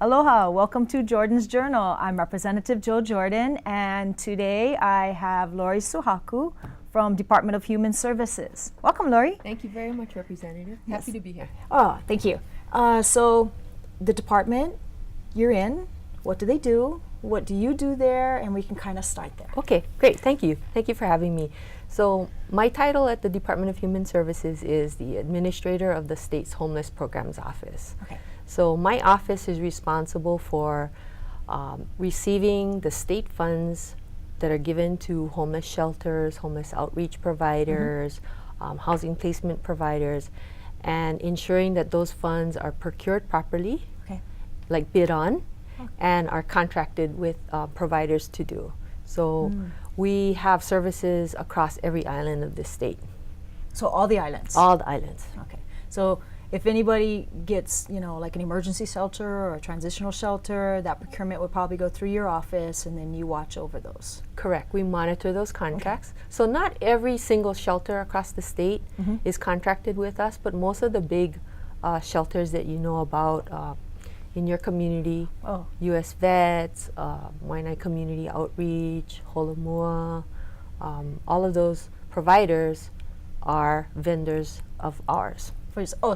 Aloha, welcome to Jordan's Journal. I'm Representative Jill Jordan, and today I have Lori Tsuhako from Department of Human Services. Welcome, Lori. Thank you very much, Representative. Yes. Happy to be here. Oh, thank you. So the department you're in, what do they do? What do you do there? And we can kind of start there. Okay, great. Thank you. Thank you for having me. So my title at the Department of Human Services is the Administrator of the State's Homeless Programs Office. Okay. So my office is responsible for receiving the state funds that are given to homeless shelters, homeless outreach providers, housing placement providers, and ensuring that those funds are procured properly, like bid on, and are contracted with providers to do. So we have services across every island of the state. So all the islands? All the islands. Okay. So if anybody gets, like an emergency shelter or a transitional shelter, that procurement would probably go through your office and then you watch over those. Correct. We monitor those contracts. Okay. So not every single shelter across the state is contracted with us, but most of the big shelters that you know about in your community, U.S. Vets, Waianae Community Outreach, Holomua, all of those providers are vendors of ours.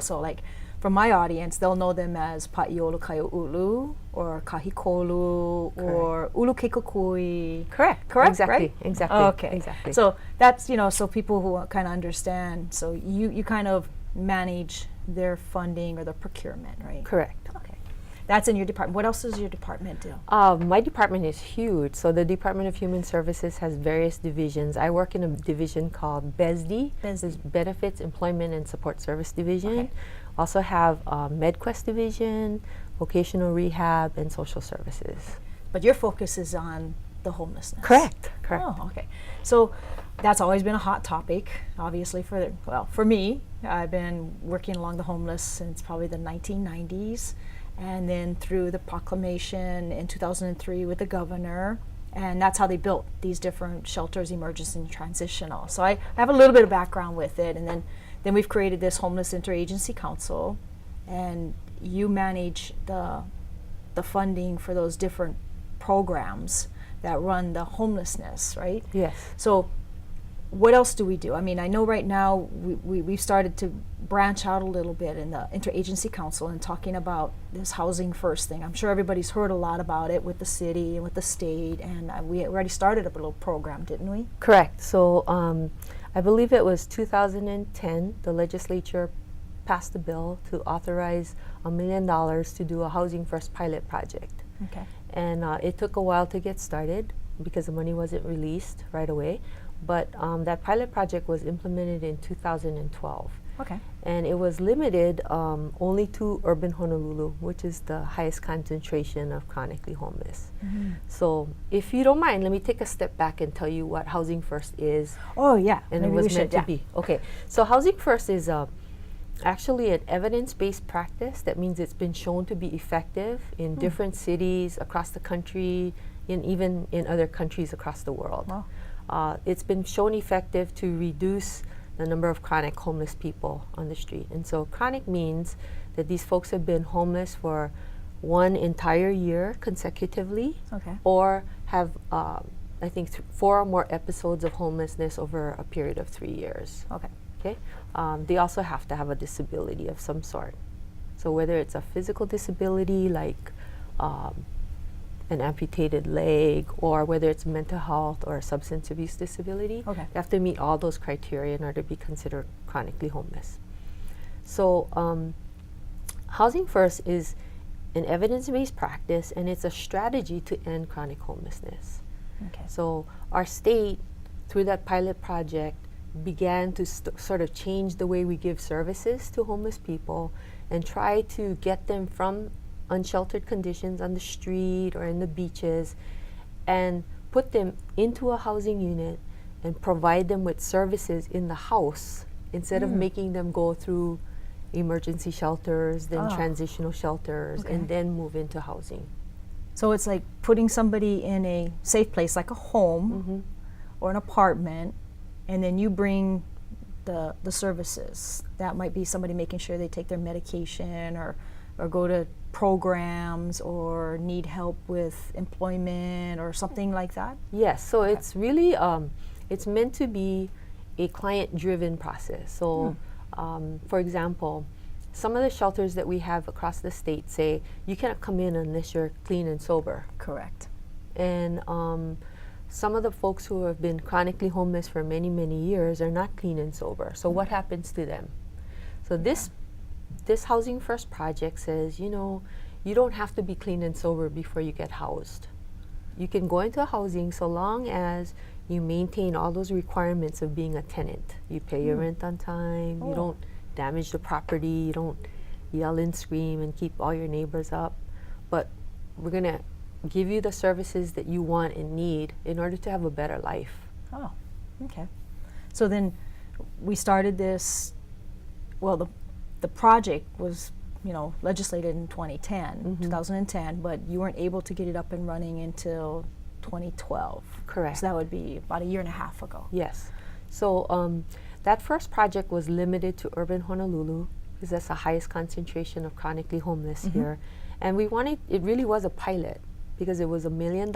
So like for my audience, they'll know them as Pa'iolo Kai'ulu or Kahikolu or Ulu Keikokui. Correct. Exactly. Right? Exactly. Okay. Exactly. So that's, so people who kind of understand, so you kind of manage their funding or the procurement, right? Correct. Okay. That's in your department. What else does your department do? My department is huge. So the Department of Human Services has various divisions. I work in a division called BESD, Benefits, Employment, and Support Service Division. Okay. Also have MedQuest Division, Vocational Rehab, and Social Services. But your focus is on the homelessness. Correct. Oh, okay. So that's always been a hot topic, obviously, for me. I've been working along the homeless since probably the 1990s. And then through the proclamation in 2003 with the governor, and that's how they built these different shelters, emergency and transitional. So I have a little bit of background with it, and then we've created this Homeless Interagency Council, and you manage the funding for those different programs that run the homelessness, right? Yes. So what else do we do? I mean, I know right now we've started to branch out a little bit in the Interagency Council and talking about this Housing First thing. I'm sure everybody's heard a lot about it with the city and with the state, and we already started up a little program, didn't we? Correct. So I believe it was 2010, the legislature passed a bill to authorize $1 million to do a Housing First pilot project. Okay. And it took a while to get started because the money wasn't released right away. But that pilot project was implemented in 2012. Okay. And it was limited only to urban Honolulu, which is the highest concentration of chronically homeless. So if you don't mind, let me take a step back and tell you what Housing First is. Oh, yeah. And maybe it was we meant should, to be. Okay. So Housing First is actually an evidence-based practice. That means it's been shown to be effective in different cities across the country, and even in other countries across the world. Wow. It's been shown effective to reduce the number of chronic homeless people on the street. And so chronic means that these folks have been homeless for one entire year consecutively, or have, I think, 4 or more episodes of homelessness over a period of 3 years. Okay. They also have to have a disability of some sort. So whether it's a physical disability like an amputated leg, or whether it's mental health or a substance abuse disability, they have to meet all those criteria in order to be considered chronically homeless. So Housing First is an evidence-based practice, and it's a strategy to end chronic homelessness. So our state, through that pilot project, began to sort of change the way we give services to homeless people and try to get them from unsheltered conditions on the street or in the beaches and put them into a housing unit and provide them with services in the house instead of making them go through emergency shelters, then transitional shelters, and then move into housing. So it's like putting somebody in a safe place like a home or an apartment, and then you bring the services. That might be somebody making sure they take their medication or go to programs or need help with employment or something like that? Yes, so it's really, it's meant to be a client-driven process. So, for example, some of the shelters that we have across the state say, you cannot come in unless you're clean and sober. Correct. And some of the folks who have been chronically homeless for many, many years are not clean and sober. So what happens to them? So this Housing First project says, you know, you don't have to be clean and sober before you get housed. You can go into housing so long as you maintain all those requirements of being a tenant. You pay your rent on time, you don't damage the property, you don't yell and scream and keep all your neighbors up. But we're gonna give you the services that you want and need in order to have a better life. Oh, okay. So then we started this, well, the project was, you know, legislated in 2010, but you weren't able to get it up and running until 2012. Correct. So that would be about a year and a half ago. Yes. So that first project was limited to urban Honolulu because that's the highest concentration of chronically homeless here. And we wanted, it really was a pilot because it was $1 million.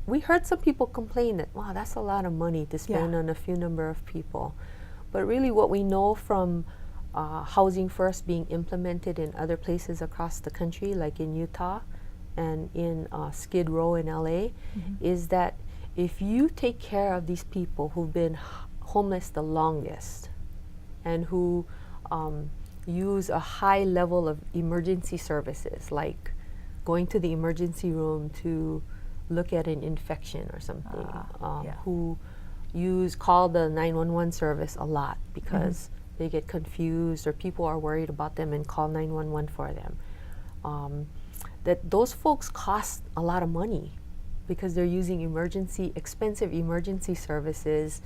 We heard some people complain that, wow, that's a lot of money to spend on a few number of people. But really what we know from Housing First being implemented in other places across the country, like in Utah and in Skid Row in LA, is that if you take care of these people who've been homeless the longest and who use a high level of emergency services, like going to the emergency room to look at an infection or something, who call the 911 service a lot because they get confused or people are worried about them and call 911 for them. That those folks cost a lot of money because they're using expensive emergency services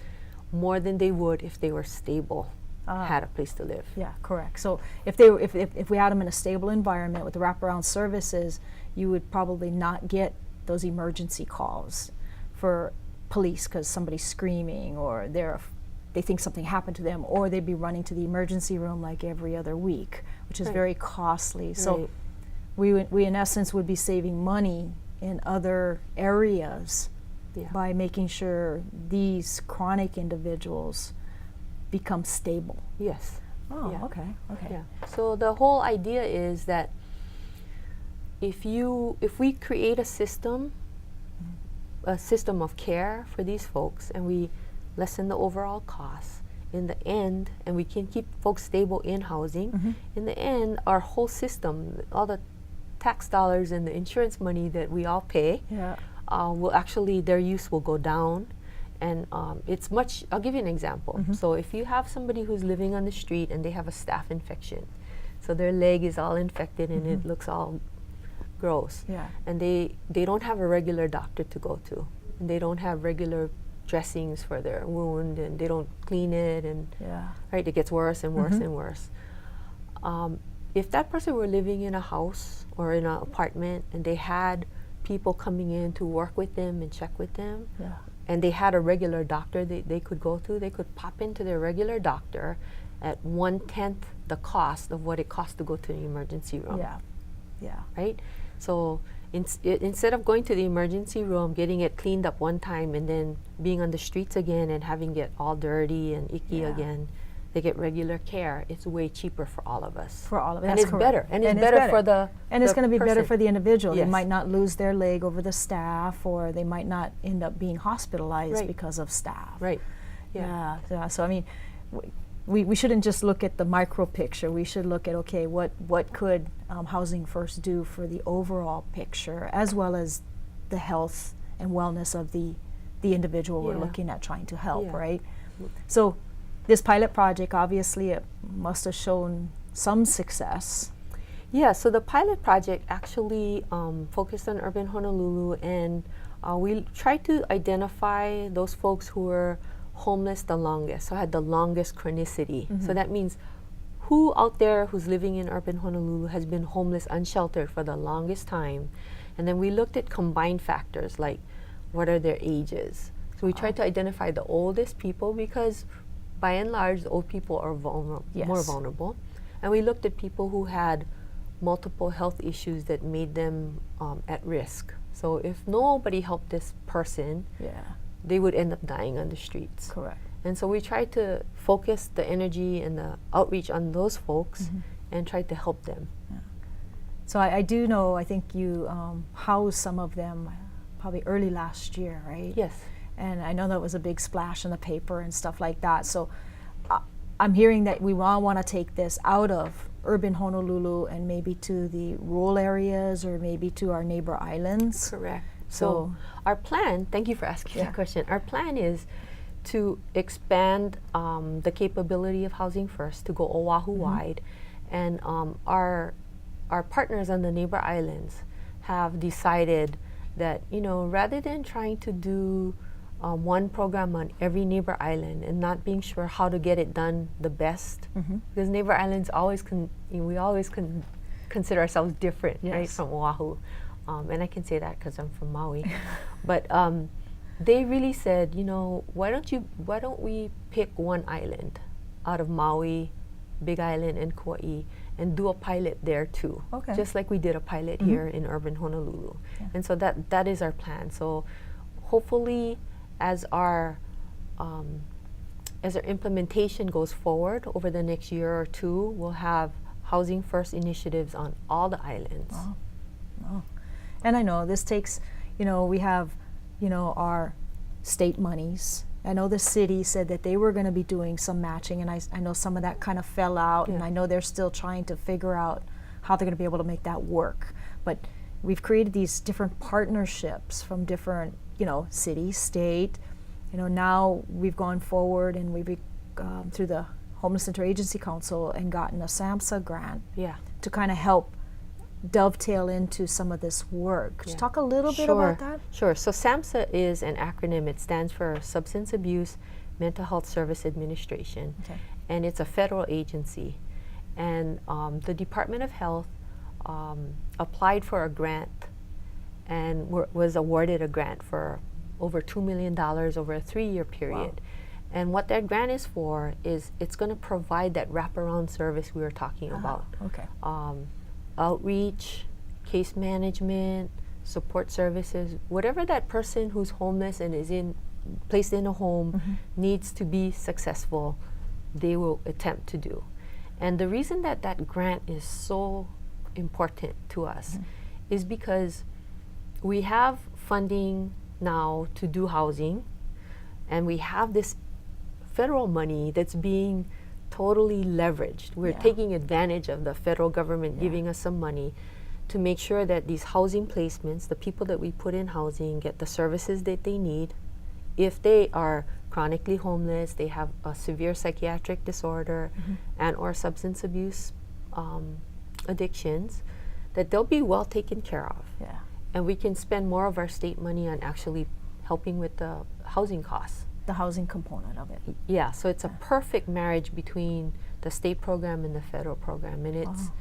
more than they would if they were stable, had a place to live. Yeah, correct. So if we had them in a stable environment with the wraparound services, you would probably not get those emergency calls for police because somebody's screaming or they think something happened to them, or they'd be running to the emergency room like every other week, which is very costly. So we in essence would be saving money in other areas by making sure these chronic individuals become stable. Yes. Oh, okay. Yeah. So the whole idea is that if we create a system of care for these folks and we lessen the overall costs in the end, and we can keep folks stable in housing, in the end, our whole system, all the tax dollars and the insurance money that we all pay, will actually, their use will go down. And it's much, I'll give you an example. So if you have somebody who's living on the street and they have a staph infection, so their leg is all infected and it looks all gross, and they don't have a regular doctor to go to, and they don't have regular dressings for their wound, and they don't clean it, and it gets worse and worse and worse. If that person were living in a house or in an apartment and they had people coming in to work with them and check with them, and they had a regular doctor they could go to, they could pop into their regular doctor at 1/10 the cost of what it costs to go to the emergency room. Right? So instead of going to the emergency room, getting it cleaned up one time and then being on the streets again and having it all dirty and icky again, they get regular care. It's way cheaper for all of us. For all of us. And it's better. And it's better for the And it's going to be better person. for the individual. Yes. They might not lose their leg over the staph, or they might not end up being hospitalized Right. because of staph. Right. Yeah. So I mean, we shouldn't just look at the micro picture. We should look at, okay, what could Housing First do for the overall picture, as well as the health and wellness of the individual we're looking at trying to help, right? So this pilot project, obviously, it must have shown some success. Yeah, so the pilot project actually focused on urban Honolulu, and we tried to identify those folks who were homeless the longest, so had the longest chronicity. So that means who out there who's living in urban Honolulu has been homeless unsheltered for the longest time. And then we looked at combined factors like what are their ages. So we tried to identify the oldest people because by and large, the old people are more vulnerable. And we looked at people who had multiple health issues that made them at risk. So if nobody helped this person, Yeah. they would end up dying on the streets. Correct. And so we tried to focus the energy and the outreach on those folks and tried to help them. So I do know, I think you housed some of them probably early last year, right? Yes. And I know that was a big splash in the paper and stuff like that. So I'm hearing that we all want to take this out of urban Honolulu and maybe to the rural areas or maybe to our neighbor islands. Correct. So So our plan, thank you for asking that question. Our plan is to expand the capability of Housing First to go Oahu-wide. And our partners on the neighbor islands have decided that, you know, rather than trying to do one program on every neighbor island and not being sure how to get it done the best, because neighbor islands always we always consider ourselves different, right, Yes. from Oahu, and I can say that because I'm from Maui, but they really said, you know, why don't we pick one island out of Maui, Big Island, and Kauai, and do a pilot there too. Okay. Just like we did a pilot here in urban Honolulu. Yeah. And so that is our plan. So hopefully as our implementation goes forward over the next year or two, we'll have Housing First initiatives on all the islands. Wow. Wow. And I know this takes, you know, we have, you know, our state monies. I know the city said that they were going to be doing some matching, and I know some of that kind of fell out, and Yeah. I know they're still trying to figure out how they're going to be able to make that work. But we've created these different partnerships from different, you know, city, state. You know, now we've gone forward and we've through the Homeless Interagency Council and gotten a SAMHSA grant Yeah. to kind of help dovetail into some of this work. Just Yeah. talk a little bit Sure. about that. Sure. So SAMHSA is an acronym. It stands for Substance Abuse Mental Health Service Administration. Okay. And it's a federal agency. And the Department of Health applied for a grant and was awarded a grant for over $2 million over a 3-year period. And what that grant is for is it's going to provide that wraparound service we were talking about. Okay. Outreach, case management, support services, whatever that person who's homeless and is placed in a home needs to be successful, they will attempt to do. And the reason that that grant is so important to us is because we have funding now to do housing, and we have this federal money that's being totally leveraged. We're Yeah. taking advantage of the federal government giving us some money to make sure that these housing placements, the people that we put in housing, get the services that they need. If they are chronically homeless, they have a severe psychiatric disorder and or substance abuse addictions, that they'll be well taken care of. Yeah. And we can spend more of our state money on actually helping with the housing costs. The housing component of it. Yeah, so it's a perfect marriage between the state program and the federal program. And it's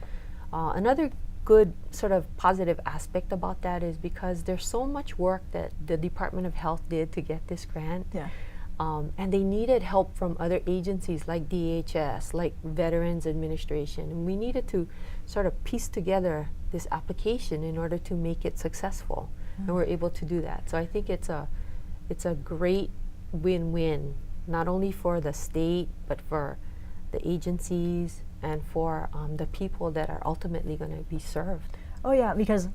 another good sort of positive aspect about that is because there's so much work that the Department of Health did to get this grant. Yeah. And they needed help from other agencies like DHS, like Veterans Administration. And we needed to sort of piece together this application in order to make it successful. And we're able to do that. So I think it's a great win-win, not only for the state, but for the agencies and for the people that are ultimately going to be served. Oh yeah, because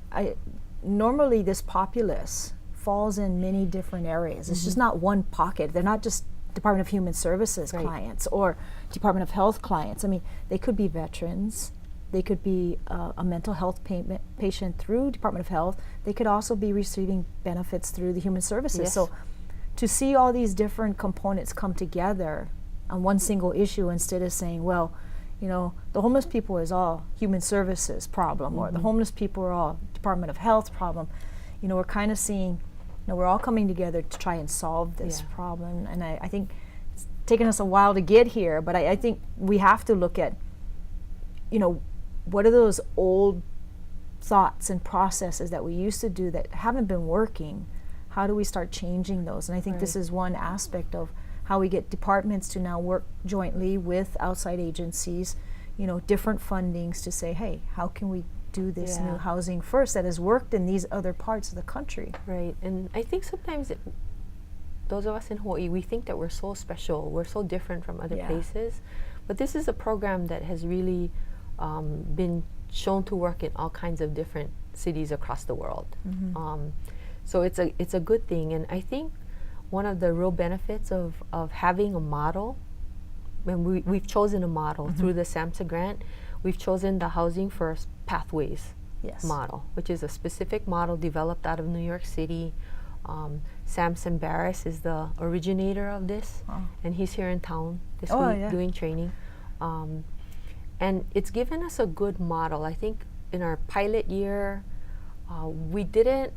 normally this populace falls in many different areas. It's just not one pocket. They're not just Department of Human Services Right. clients or Department of Health clients. I mean, they could be veterans. They could be a mental health patient through Department of Health. They could also be receiving benefits through the Human Services. Yes. So to see all these different components come together on one single issue instead of saying, well, you know, the homeless people is all Human Services problem or the homeless people are all Department of Health problem. You know, we're kind of seeing, you know, we're all coming together to try and solve this Yeah. problem. And I think it's taken us a while to get here, but I think we have to look at, you know, what are those old thoughts and processes that we used to do that haven't been working? How do we start changing those? And I think this Right. is one aspect of how we get departments to now work jointly with outside agencies, different fundings to say, hey, how can we do this Yeah. new housing first that has worked in these other parts of the country? Right. And I think sometimes those of us in Hawaii, we think that we're so special, we're so different from other Yeah. places. But this is a program that has really been shown to work in all kinds of different cities across the world. So it's a good thing. And I think one of the real benefits of having a model, when we've chosen a model through the SAMHSA grant, we've chosen the Housing First Pathways Yes. model, which is a specific model developed out of New York City. Samson Barris is the originator of this, and he's here in town this week doing training. And it's given us a good model. I think in our pilot year, we didn't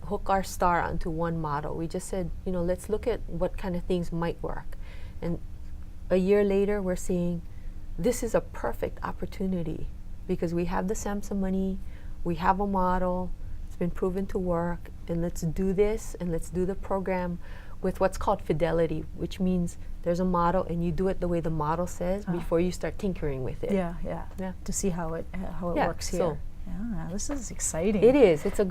hook our star onto one model. We just said, let's look at what kind of things might work. And a year later, we're seeing this is a perfect opportunity because we have the SAMHSA money, we have a model, it's been proven to work, and let's do this and let's do the program with what's called fidelity, which means there's a model and you do it the way the model says before you start tinkering with it. Yeah. To see how it works here. This is exciting. It is. It's a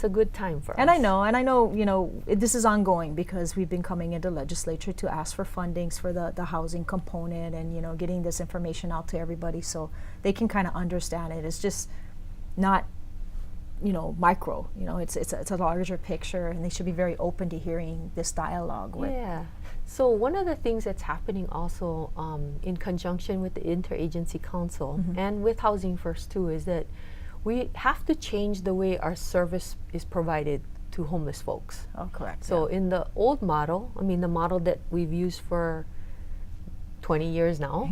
good time for us. And I know, this is ongoing because we've been coming into legislature to ask for fundings for the housing component and, getting this information out to everybody so they can kind of understand it. It's just not, micro, it's a larger picture, and they should be very open to hearing this dialogue with. Yeah. So one of the things that's happening also in conjunction with the Interagency Council and with Housing First too is that we have to change the way our service is provided to homeless folks. Oh, correct. So in the old model, the model that we've used for 20 years now,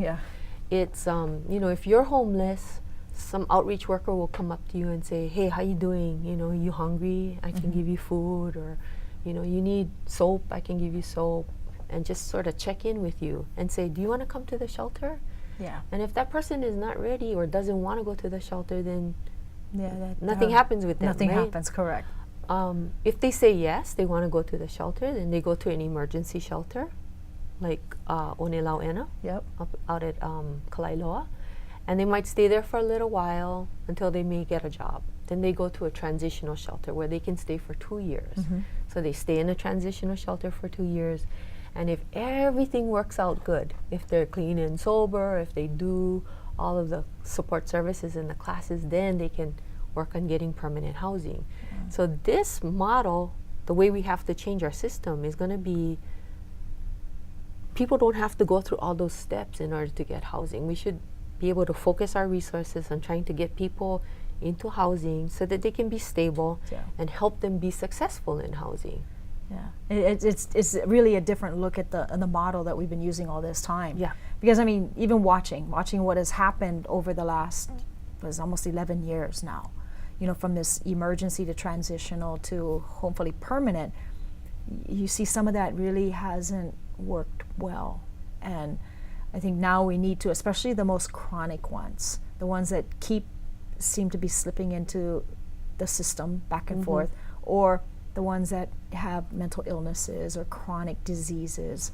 it's, if you're homeless, some outreach worker will come up to you and say, hey, how you doing? You hungry? I can give you food. Or, you need soap? I can give you soap. And just sort of check in with you and say, do you want to come to the shelter? Yeah. And if that person is not ready or doesn't want to go to the shelter, then nothing happens with them. Nothing right? happens, correct. If they say yes, they want to go to the shelter, then they go to an emergency shelter, like Onelauena, out at Kalailoa. And they might stay there for a little while until they may get a job. Then they go to a transitional shelter where they can stay for 2 years. So they stay in a transitional shelter for 2 years. And if everything works out good, if they're clean and sober, if they do all of the support services and the classes, then they can work on getting permanent housing. So this model, the way we have to change our system is going to be, people don't have to go through all those steps in order to get housing. We should be able to focus our resources on trying to get people into housing so that they can be stable and help them be successful in housing. Yeah, it's really a different look at the model that we've been using all this time. Yeah. Because even watching what has happened over the last almost 11 years now, from this emergency to transitional to hopefully permanent, you see some of that really hasn't worked well. And I think now we need to, especially the most chronic ones, the ones that seem to be slipping into the system back and forth, or the ones that have mental illnesses or chronic diseases,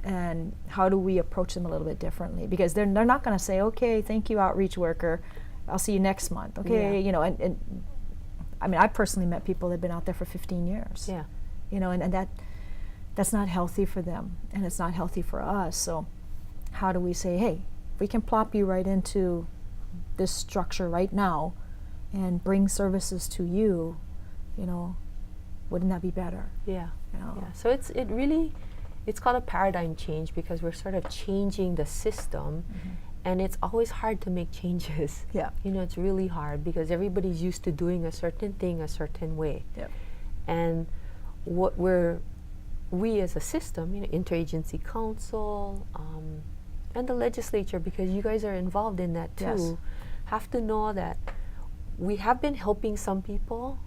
and how do we approach them a little bit differently? Because they're not going to say, okay, thank you, outreach worker, I'll see you next month. Okay, and I've personally met people that have been out there for 15 years. Yeah. And that's not healthy for them, and it's not healthy for us. So how do we say, hey, we can plop you right into this structure right now and bring services to you, wouldn't that be better? Yeah. Yeah. So it's called a paradigm change because we're sort of changing the system, and it's always hard to make changes. Yeah. It's really hard because everybody's used to doing a certain thing a certain way. Yep. And what we as a system, Interagency Council, and the legislature, because you guys are involved in that too, have to know that we have been helping some people,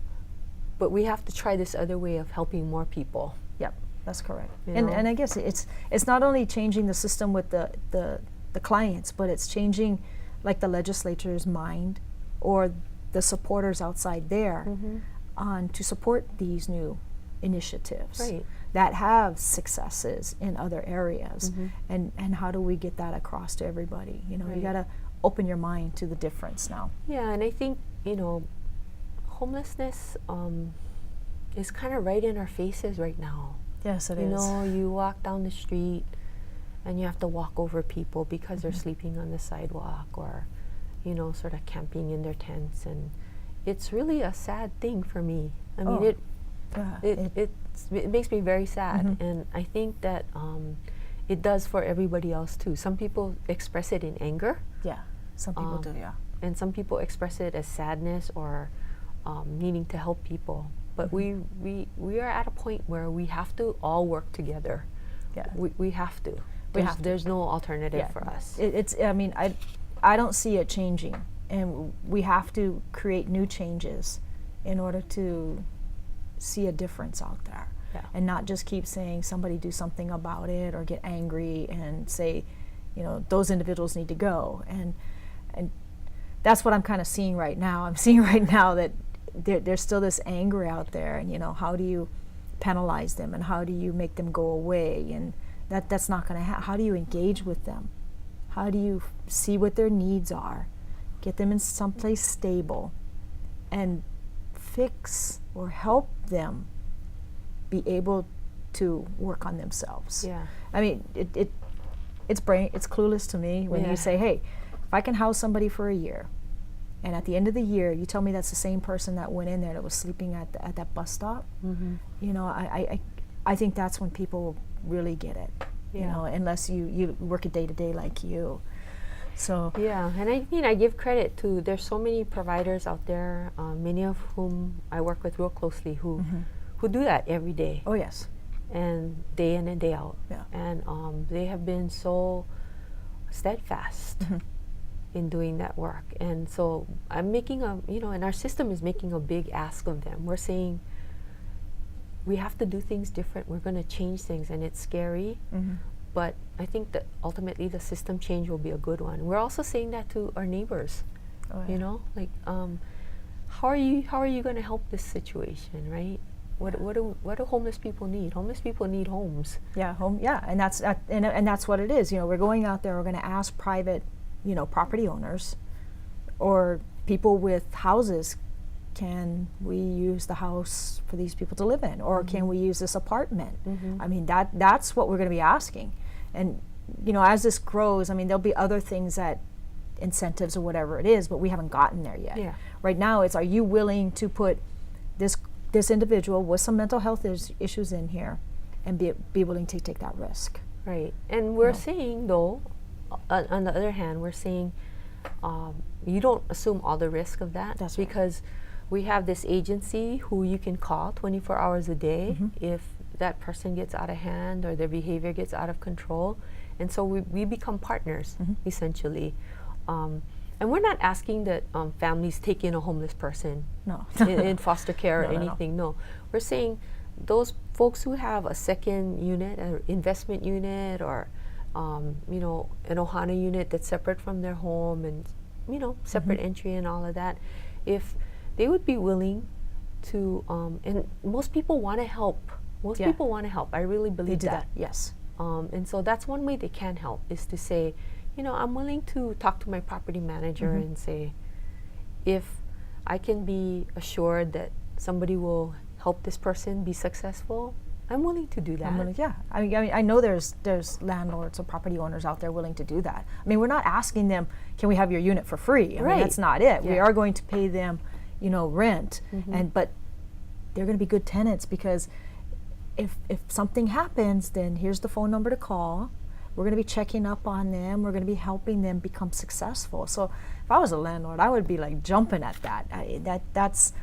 but we have to try this other way of helping more people. Yep, that's correct. And I guess it's not only changing the system with the clients, but it's changing like the legislature's mind or the supporters outside there on to support these new initiatives. Right. that have successes in other areas, and how do we get that across to everybody? You know, you got to open your mind to the difference now. Yeah, and I think, you know, homelessness is kind of right in our faces right now. Yes, it is. You know, you walk down the street and you have to walk over people because they're sleeping on the sidewalk, or, you know, sort of camping in their tents, and it's really a sad thing for me. I mean, it makes me very sad, and I think that it does for everybody else too. Some people express it in anger. Yeah, some people do, yeah. And some people express it as sadness or needing to help people. But we are at a point where we have to all work together. Yeah. We have to. There's no alternative for us. I mean, I don't see it changing, and we have to create new changes in order to see a difference out there, and not just keep saying somebody do something about it or get angry and say, you know, those individuals need to go, and that's what I'm kind of seeing right now. I'm seeing right now that there's still this anger out there, and you know, how do you penalize them, and how do you make them go away, and that's not going to happen. How do you engage with them? How do you see what their needs are, get them in someplace stable, and fix or help them be able to work on themselves? Yeah. I mean, it's clueless to me when you say, hey, if I can house somebody for a year, and at the end of the year you tell me that's the same person that went in there that was sleeping at that bus stop, you know, I think that's when people really get it. You know, unless you work it day to day like you. So yeah, and I mean, I give credit to, there's so many providers out there, many of whom I work with real closely, who do that every day. Oh yes. And day in and day out. Yeah. And they have been so steadfast in doing that work. And so I'm making and our system is making a big ask of them. We're saying we have to do things different. We're going to change things, and it's scary. But I think that ultimately the system change will be a good one. We're also saying that to our neighbors. You know, like, how are you going to help this situation, right? What do homeless people need? Homeless people need homes. Yeah, and that's what it is. You know, we're going out there. We're going to ask private, you know, property owners or people with houses, can we use the house for these people to live in, or can we use this apartment? I mean, that's what we're going to be asking. And you know, as this grows, I mean, there'll be other things, that incentives or whatever it is, but we haven't gotten there yet. Right now it's, are you willing to put this individual with some mental health issues in here and be willing to take that risk? Right. And we're saying, though, on the other hand, we're saying you don't assume all the risk of that. That's right. Because we have this agency who you can call 24 hours a day if that person gets out of hand or their behavior gets out of control. And so we become partners, essentially. And we're not asking that families take in a homeless person in foster care or anything. No. We're saying those folks who have a second unit, an investment unit, or you know, an Ohana unit that's separate from their home, and you know, separate entry and all of that, if they would be willing to, and most people want to help. Most people want to help. I really believe that. Yes. And so that's one way they can help, is to say, you know, I'm willing to talk to my property manager and say, if I can be assured that somebody will help this person be successful, I'm willing to do that. I mean, I know there's landlords or property owners out there willing to do that. I mean, we're not asking them, can we have your unit for free? I mean, that's not it. We are going to pay them, you know, rent, but they're going to be good tenants, because if something happens, then here's the phone number to call. We're going to be checking up on them. We're going to be helping them become successful. So if I was a landlord, I would be like jumping at that. That's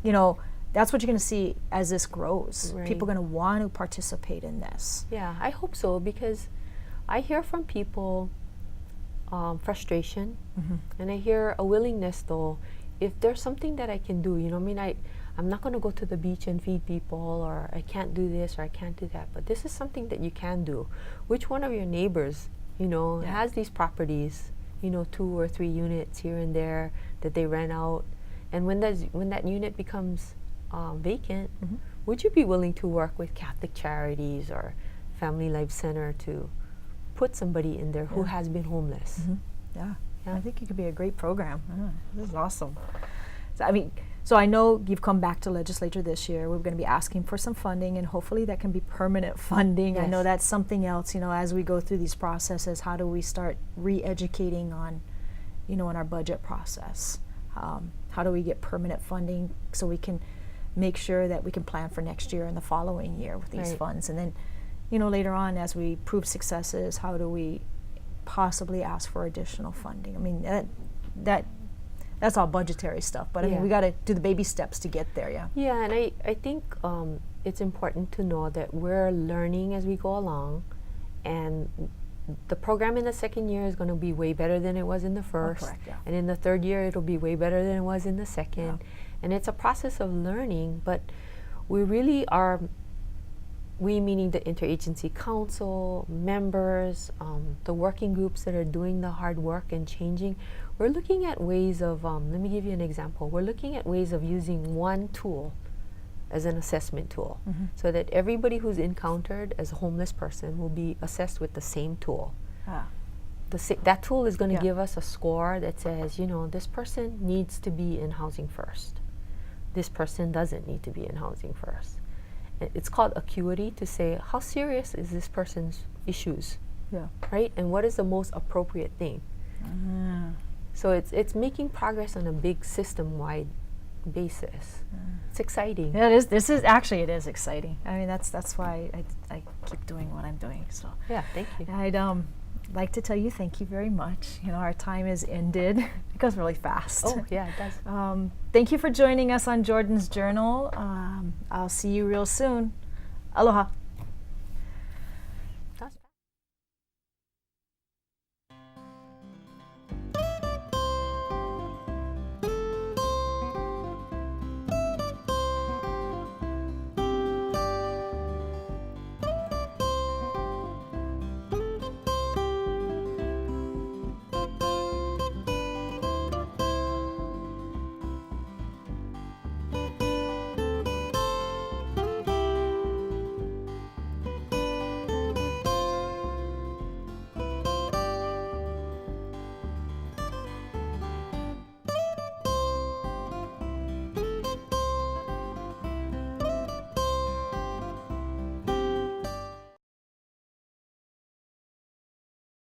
you know, that's what you're going to see as this grows. People are going to want to participate in this. Yeah, I hope so, because I hear from people frustration, and I hear a willingness, though, if there's something that I can do. You know, I mean, I'm not going to go to the beach and feed people, or I can't do this, or I can't do that, but this is something that you can do. Which one of your neighbors, you know, has these properties, you know, 2 or 3 units here and there that they rent out, and when that unit becomes vacant, Mhm. would you be willing to work with Catholic Charities or Family Life Center to put somebody in there who Yeah. has been homeless? Mhm. Yeah. Yeah. I think it could be a great program. This is awesome. So, I mean, so I know you've come back to legislature this year. We're going to be asking for some funding, and hopefully that can be permanent funding. I know Yes. that's something else, as we go through these processes, how do we start re-educating on, in our budget process? How do we get permanent funding so we can make sure that we can plan for next year and the following year with these Right. funds? And then, later on, as we prove successes, how do we possibly ask for additional funding? I mean, that's all budgetary stuff, but I mean, Yeah. we got to do the baby steps to get there. Yeah. Yeah, and I think it's important to know that we're learning as we go along, and the program in the second year is going to be way better than it was in the first, correct, yeah. and in the third year it'll be way better than it was in the second, Yeah. and it's a process of learning. But we really are, we meaning the interagency council members, the working groups that are doing the hard work and changing, we're looking at ways of, let me give you an example. We're looking at ways of using one tool as an assessment tool, so that everybody who's encountered as a homeless person will be assessed with the same tool. Ah. That tool is going to Yeah. give us a score that says, this person needs to be in housing first. This person doesn't need to be in housing first. It's called acuity, to say how serious is this person's issues, Yeah. right? And what is the most appropriate thing? So it's making progress on a big system-wide basis. It's exciting. Yeah, it is. It is exciting. I mean, that's why I keep doing what I'm doing. So Yeah, thank you. I'd like to tell you thank you very much. Our time is ended. It goes really fast. Oh, yeah, it does. Thank you for joining us on Jordan's Journal. I'll see you real soon. Aloha.